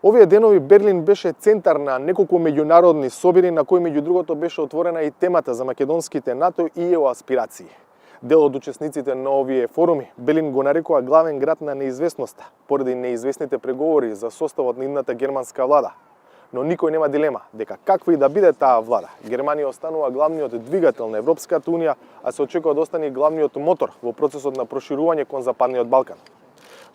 Овие денови Берлин беше центар на неколку меѓународни собири на кои меѓу другото беше отворена и темата за македонските НАТО и ЕУ аспирации. Дел од учесниците на овие форуми Берлин го нарекува главен град на неизвестноста, поради неизвестните преговори за составот на идната германска влада. Но никој нема дилема дека каква и да биде таа влада, Германија останува главниот двигател на Европската унија, а се очекува да остане главниот мотор во процесот на проширување кон Западниот Балкан.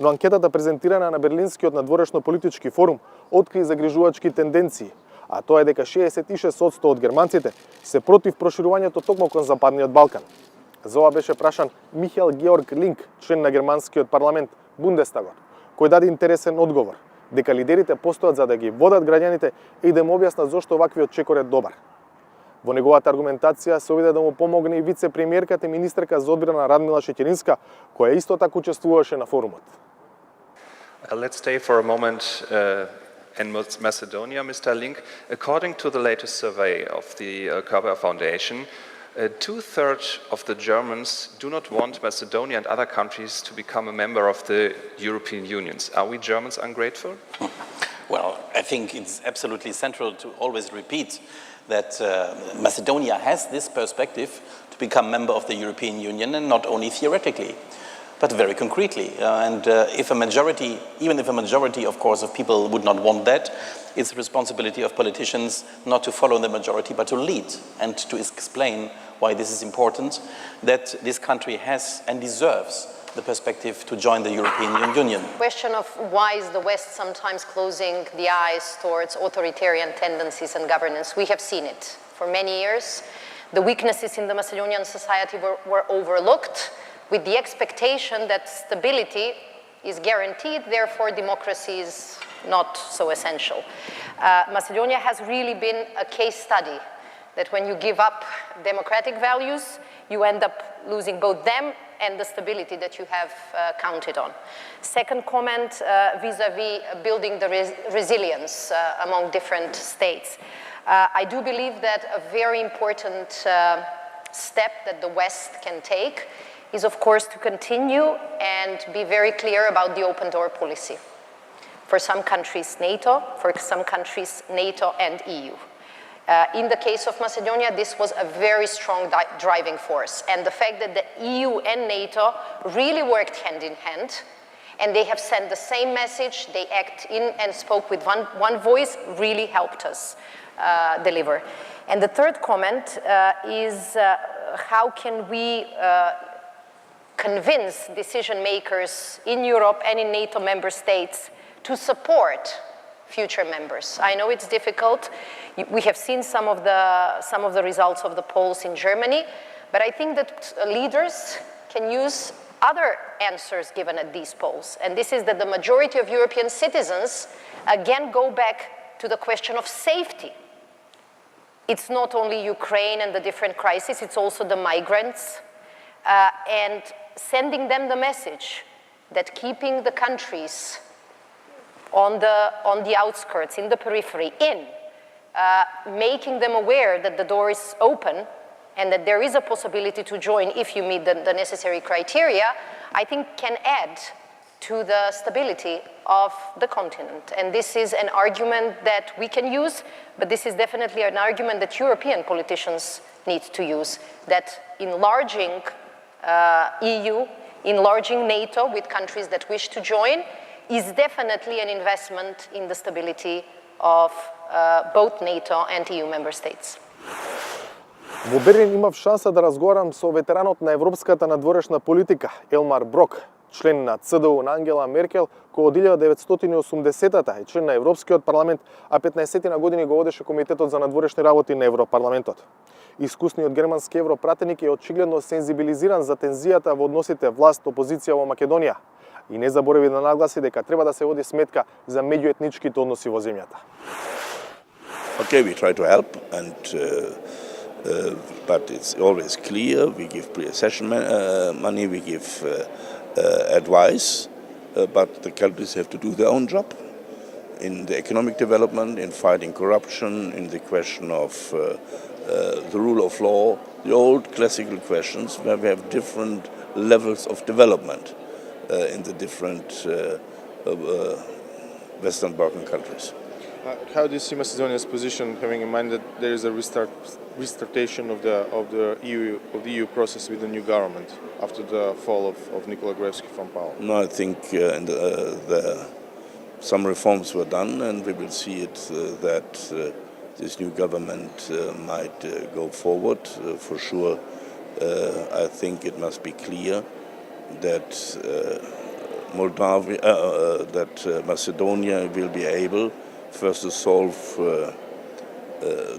Но анкетата презентирана на Берлинскиот надворешно-политички форум откри загрижувачки тенденции, а тоа е дека 66% од германците се против проширувањето токму кон Западниот Балкан. За ова беше прашан Михаел Георг Линк, член на германскиот парламент Бундестагот, кој даде интересен одговор дека лидерите постојат за да ги водат граѓаните и да им објаснат зошто ваквиот чекор е добар. Во неговата аргументација се обиде да му помогне и вице-премиерката и министерка за одбрана Радмила Шеќеринска, која исто така учествуваше на форумот. Let's stay for a moment in Macedonia, Mr. Link. According to the latest survey of the Körber Foundation, 2/3 of the Germans do not want Macedonia and other countries to become a member of the European Union. Are we Germans ungrateful? Well, I think it's absolutely central to always repeat that Macedonia has this perspective to become member of the European Union, and not only theoretically, but very concretely. If a majority, even if a majority, of course, of people would not want that, it's the responsibility of politicians not to follow the majority, but to lead and to explain why this is important, that this country has and deserves the perspective to join the European Union. The question of why is the West sometimes closing the eyes towards authoritarian tendencies and governance, we have seen it for many years. The weaknesses in the Macedonian society were overlooked, with the expectation that stability is guaranteed, therefore democracy is not so essential. Macedonia has really been a case study that when you give up democratic values, you end up losing both them and the stability that you have counted on. Second comment vis-a-vis building the resilience among different states. I do believe that a very important step that the West can take is, of course, to continue and be very clear about the open door policy. For some countries, NATO, for some countries, NATO and EU. In the case of Macedonia, this was a very strong driving force. And the fact that the EU and NATO really worked hand in hand, and they have sent the same message, they act in and spoke with one voice, really helped us deliver. And the third comment is how can we convince decision makers in Europe and in NATO member states to support future members. I know it's difficult. We have seen some of the results of the polls in Germany, but I think that leaders can use other answers given at these polls. And this is that the majority of European citizens again go back to the question of safety. It's not only Ukraine and the different crises, it's also the migrants, and sending them the message that keeping the countries on the outskirts, in the periphery, making them aware that the door is open and that there is a possibility to join if you meet the necessary criteria, I think can add to the stability of the continent. And this is an argument that we can use, but this is definitely an argument that European politicians need to use, that enlarging EU, enlarging NATO with countries that wish to join is definitely an investment in the stability of both NATO and EU member states. Во Берлин имав шанса да разговарам со ветеранот на европската надворешна политика Елмар Брок, член на ЦДУ на Ангела Меркел, кој од 1980-та е член на Европскиот парламент, а 15 на години го водеше Комитетот за надворешни работи на Европарламентот. Искусниот германски европратеник е очигледно сензибилизиран за тензијата во односите власт-опозиција во Македонија и не заборави да нагласи дека треба да се води сметка за меѓуетничките односи во земјата. Okay, we try to help, but it's always clear. We give pre-accession money, we give advice, but the countries have to do their own job in the economic development, in fighting corruption, in the question of the rule of law, the old classical questions where we have different levels of development in the different Western Balkan countries. How do you see Macedonia's position, having in mind that there is a restartation of the EU process with the new government after the fall of Nikola Gruevski from power? No, I think some reforms were done, and we will see it that this new government might go forward. For sure, I think it must be clear that Macedonia will be able first to solve,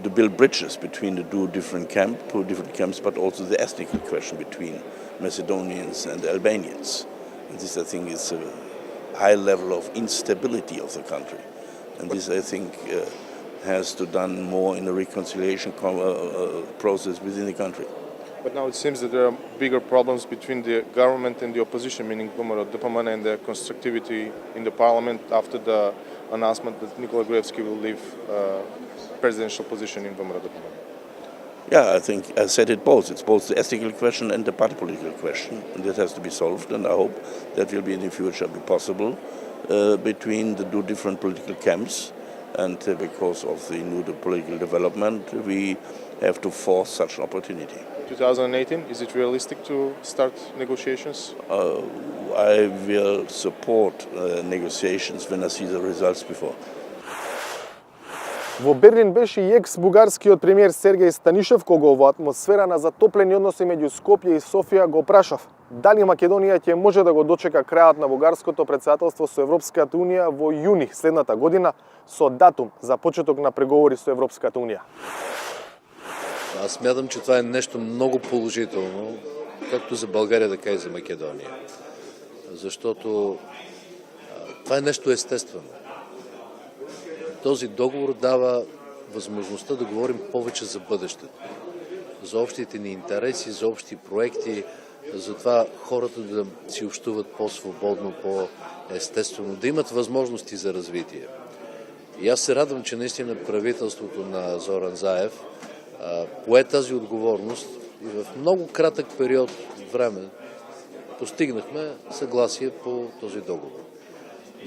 to build bridges between the two different camps, but also the ethnic question between Macedonians and Albanians. And this, I think, is a high level of instability of the country. And this, I think, has to done more in a reconciliation process within the country. But now it seems that there are bigger problems between the government and the opposition, meaning Komorot Dopamana, and the constructivity in the parliament after the announcement that Nikola Gruevski will leave presidential position in Komorot Dopamana. Yeah, I think I said it both. It's both the ethical question and the party political question, and that has to be solved. And I hope that will be in the future be possible between the two different political camps. And because of the new political development, we have to force such an opportunity. 2018, is it realistic to start negotiations? I will support negotiations when I see the results before. Во Берлин беше и екс-бугарскиот премиер Сергеј Станишев, кога во атмосфера на затоплени односи меѓу Скопје и Софија го прашав дали Македонија ќе може да го дочека крајот на бугарското претседателство со Европската Унија во јуни следната година со датум за почеток на преговори со Европската Унија. Аз смятам, че това е нещо много положително, както за България, така и за Македония. Защото това е нещо естествено. Този договор дава възможността да говорим повече за бъдещето, за общите ни интереси, за общи проекти, за това хората да си общуват по-свободно, по-естествено, да имат възможности за развитие. И аз се радвам, че наистина правителството на Зоран Заев пое тази отговорност и в много кратък период време постигнахме съгласие по този договор.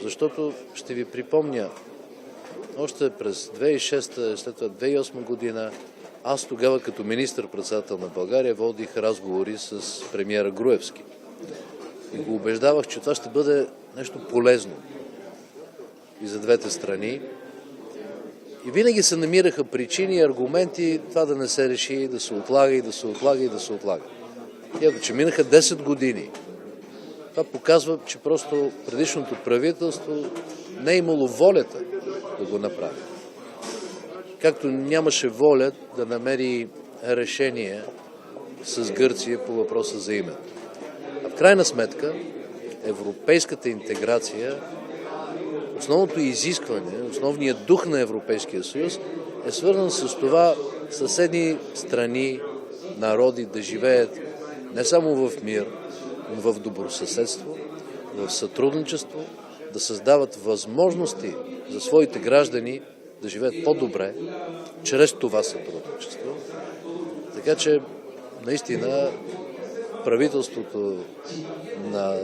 Защото ще ви припомня, още през 2006, след това 2008 година, аз тогава като министър-председател на България водих разговори с премиера Груевски. И го убеждавах, че това ще бъде нещо полезно и за двете страни. И винаги се намираха причини и аргументи това да не се реши, да се отлага и да се отлага и да се отлага. И ето, че минаха 10 години. Това показва, че просто предишното правителство не е имало волята да го направи. Както нямаше воля да намери решение с Гърция по въпроса за името. А в крайна сметка, европейската интеграция, основното изискване, основният дух на Европейския съюз е свързан с това съседни страни, народи да живеят не само в мир, но в добросъседство, в сътрудничество, да създават възможности за своите граждани да живеят по-добре чрез това сътрудничество. Така че, наистина, правителството на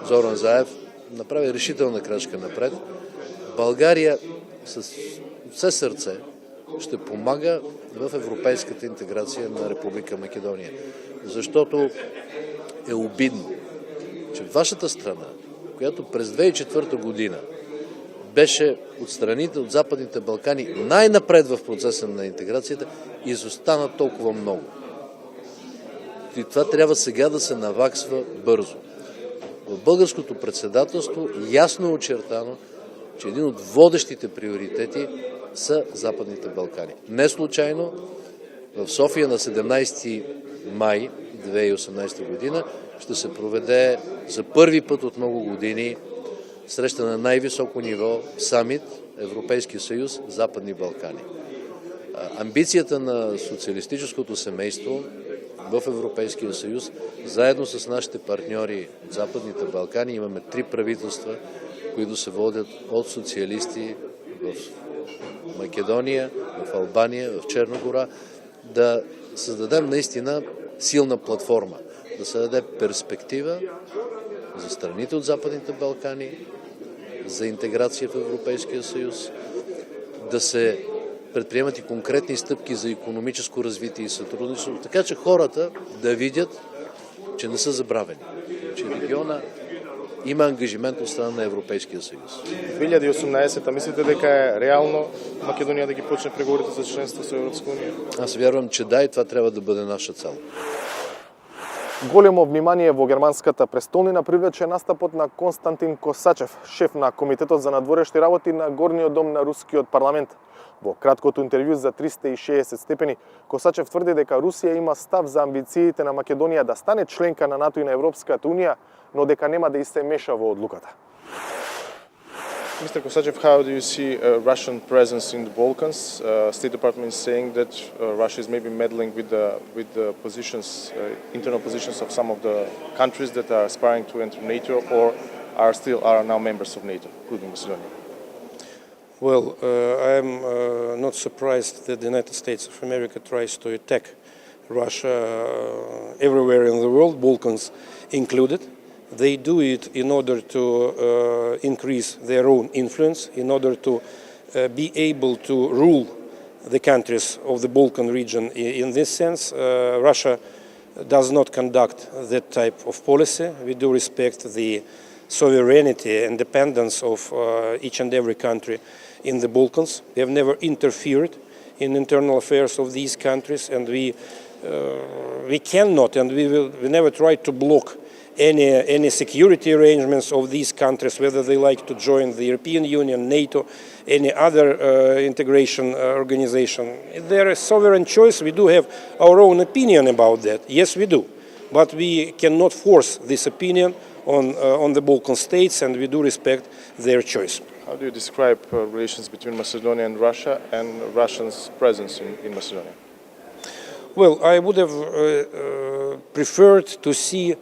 Зоран Заев направи решителна крачка напред. България с все сърце ще помага в европейската интеграция на Република Македония. Защото е обидно, че вашата страна, която през 2004 година беше от страните от Западните Балкани най-напред в процеса на интеграцията, изостана толкова много. И това трябва сега да се наваксва бързо. В българското председателство ясно е очертано, че един от водещите приоритети са Западните Балкани. Не случайно в София на 17 май 2018 година ще се проведе за първи път от много години среща на най-високо ниво самит Европейски съюз Западни Балкани. Амбицията на социалистическото семейство в Европейския съюз, заедно с нашите партньори от Западните Балкани, имаме 3 правителства, които се водят от социалисти в Македония, в Албания, в Черна гора, да създадем наистина силна платформа, да се даде перспектива за страните от Западните Балкани за интеграция в Европейския съюз, да се предприемат и конкретни стъпки за икономическо развитие и сътрудничество, така че хората да видят, че не са забравени, че региона има ангажимент от страна на Европейския съюз. 2018 мислите дека е реално Македонија да ги почне преговорите за членство со Европска унија? Аз вярвам, че да, и това трябва да бъде наша цел. Големо внимание во германската престолнина привлече настапот на Константин Косачев, шеф на Комитетот за надворешни работи на Горниот дом на Рускиот парламент. Во краткото интервју за 360 степени, Косачев тврди дека Русија има став за амбициите на Македонија да стане членка на НАТО и на Европската унија, но дека нема да и се меша во одлуката. Mr. Kosachev, how do you see Russian presence in the Balkans? State Department is saying that Russia is maybe meddling with the positions, internal positions of some of the countries that are aspiring to enter NATO or are now members of NATO, including Macedonia. Well, I am not surprised that the United States of America tries to attack Russia everywhere in the world, Balkans included. They do it in order to increase their own influence, in order to be able to rule the countries of the Balkan region. In this sense, Russia does not conduct that type of policy. We do respect the sovereignty and independence of each and every country in the Balkans. We have never interfered in internal affairs of these countries, and we cannot and we never try to block any security arrangements of these countries, whether they like to join the European Union, NATO, any other integration organization. There is sovereign choice. We do have our own opinion about that. Yes, we do. But we cannot force this opinion on the Balkan states, and we do respect their choice. How do you describe relations between Macedonia and Russia and Russia's presence in Macedonia? Well, I would have preferred to see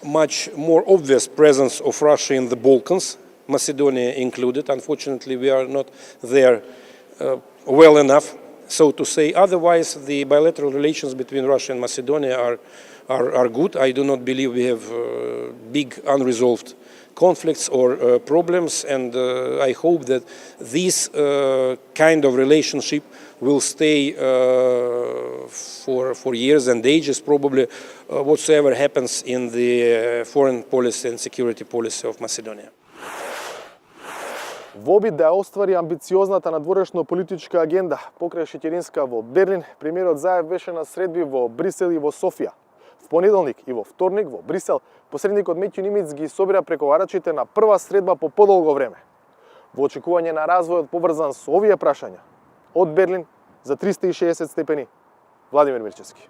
much more obvious presence of Russia in the Balkans, Macedonia included. Unfortunately, we are not there well enough, so to say. Otherwise, the bilateral relations between Russia and Macedonia are good. I do not believe we have big unresolved conflicts or problems, and I hope that this kind of relationship will stay for years and ages, probably whatsoever happens in the foreign policy and security policy of Macedonia. Во обид да ја оствари амбициозната надворешно-политичка агенда покрај Шеќеринска во Берлин, премиерот Заев беше на средби во Брисел и во Софија. В понеделник и во вторник во Брисел посредникот Метју Нимиц ги собира преговарачите на прва средба по подолго време. Во очекување на развојот поврзан со овие прашања, од Берлин за 360 степени, Владимир Мирчевски.